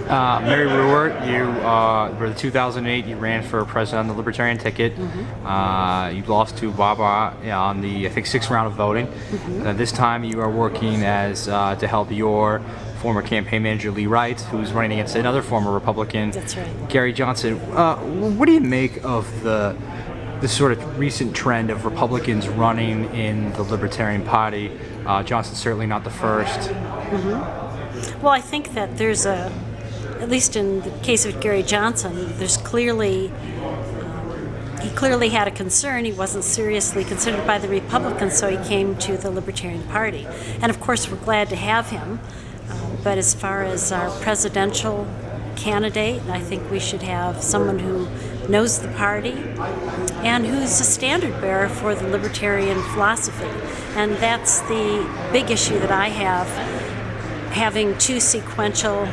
Mary Ruwart, you were the 2008. You ran for president on the Libertarian ticket. You lost to Baba on the, I think, 6th round of voting. This time, you are working as to help your former campaign manager Lee Wrights, who's running against another former Republican, That's right, Gary Johnson. What do you make of the sort of recent trend of Republicans running in the Libertarian Party? Johnson's certainly not the first. Well, I think that there's at least in the case of Gary Johnson, there's clearly, he clearly had a concern. He wasn't seriously considered by the Republicans, so he came to the Libertarian Party. And of course, we're glad to have him. But as far as our presidential candidate, I think we should have someone who knows the party and who's a standard bearer for the libertarian philosophy. And that's the big issue that I have, having two sequential,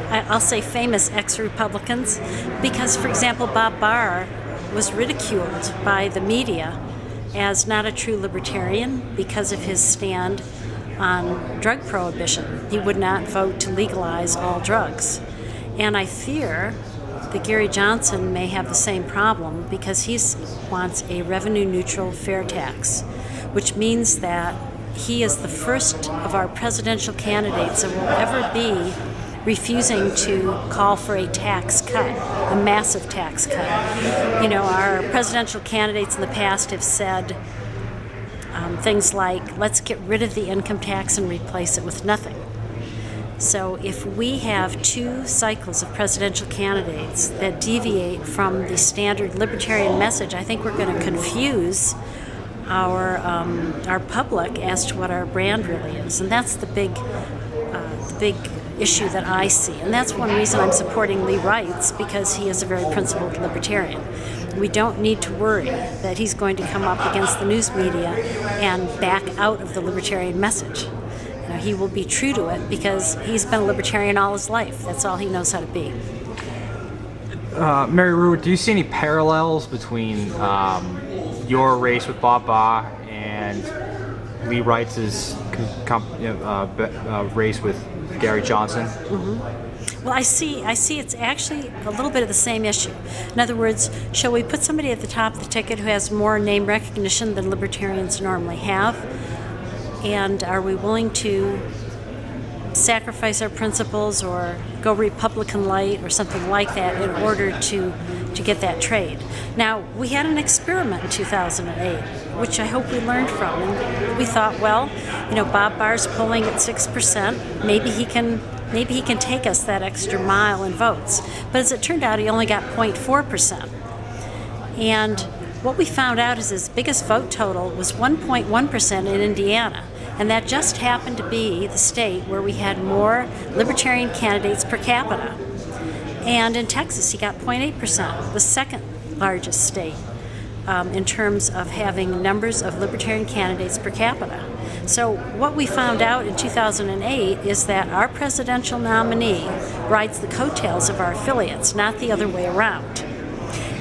I'll say famous ex-Republicans, because, for example, Bob Barr was ridiculed by the media as not a true libertarian because of his stand on drug prohibition. He would not vote to legalize all drugs. And I fear that Gary Johnson may have the same problem because he wants a revenue-neutral fair tax, which means that he is the first of our presidential candidates that will ever be refusing to call for a tax cut, a massive tax cut. You know, our presidential candidates in the past have said things like, let's get rid of the income tax and replace it with nothing. So if we have two cycles of presidential candidates that deviate from the standard libertarian message, I think we're going to confuse our public as to what our brand really is. And that's the big issue that I see. And that's one reason I'm supporting Lee Wrights, because he is a very principled libertarian. We don't need to worry that he's going to come up against the news media and back out of the libertarian message. You know, he will be true to it because he's been a libertarian all his life. That's all he knows how to be. Mary Ruwart, do you see any parallels between your race with Bob Barr and Lee Wrights' race with Gary Johnson? Well, I see it's actually a little bit of the same issue. In other words, shall we put somebody at the top of the ticket who has more name recognition than libertarians normally have? And are we willing to sacrifice our principles or go Republican light or something like that in order to get that trade? Now, we had an experiment in 2008, which I hope we learned from. And we thought, well, you know, Bob Barr's polling at 6%. Maybe he can take us that extra mile in votes. But as it turned out, he only got 0.4%. And what we found out is his biggest vote total was 1.1% in Indiana. And that just happened to be the state where we had more libertarian candidates per capita. And in Texas, he got 0.8%, the second largest state in terms of having numbers of libertarian candidates per capita. So what we found out in 2008 is that our presidential nominee rides the coattails of our affiliates, not the other way around.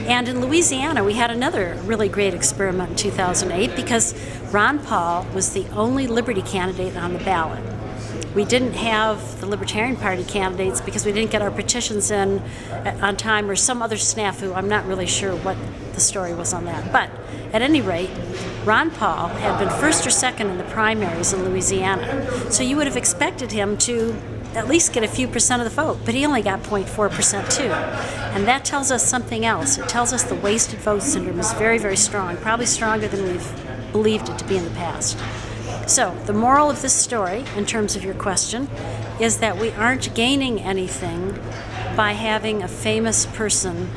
And in Louisiana, we had another really great experiment in 2008 because Ron Paul was the only Liberty candidate on the ballot. We didn't have the Libertarian Party candidates because we didn't get our petitions in on time, or some other snafu. I'm not really sure what the story was on that. But at any rate, Ron Paul had been first or second in the primaries in Louisiana. So you would have expected him to at least get a few percent of the vote, but he only got 0.4% too. And that tells us something else. It tells us the wasted vote syndrome is very, very strong, probably stronger than we've believed it to be in the past. So the moral of this story, in terms of your question, is that we aren't gaining anything by having a famous person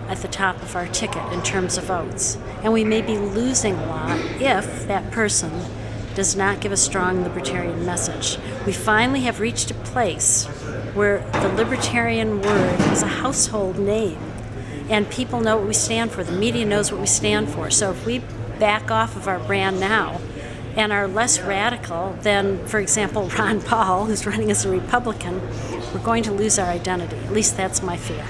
at the top of our ticket in terms of votes. And we may be losing a lot if that person does not give a strong libertarian message. We finally have reached a place where the libertarian word is a household name, and people know what we stand for. The media knows what we stand for. So if we back off of our brand now and are less radical than, for example, Ron Paul, who's running as a Republican, we're going to lose our identity. At least that's my fear.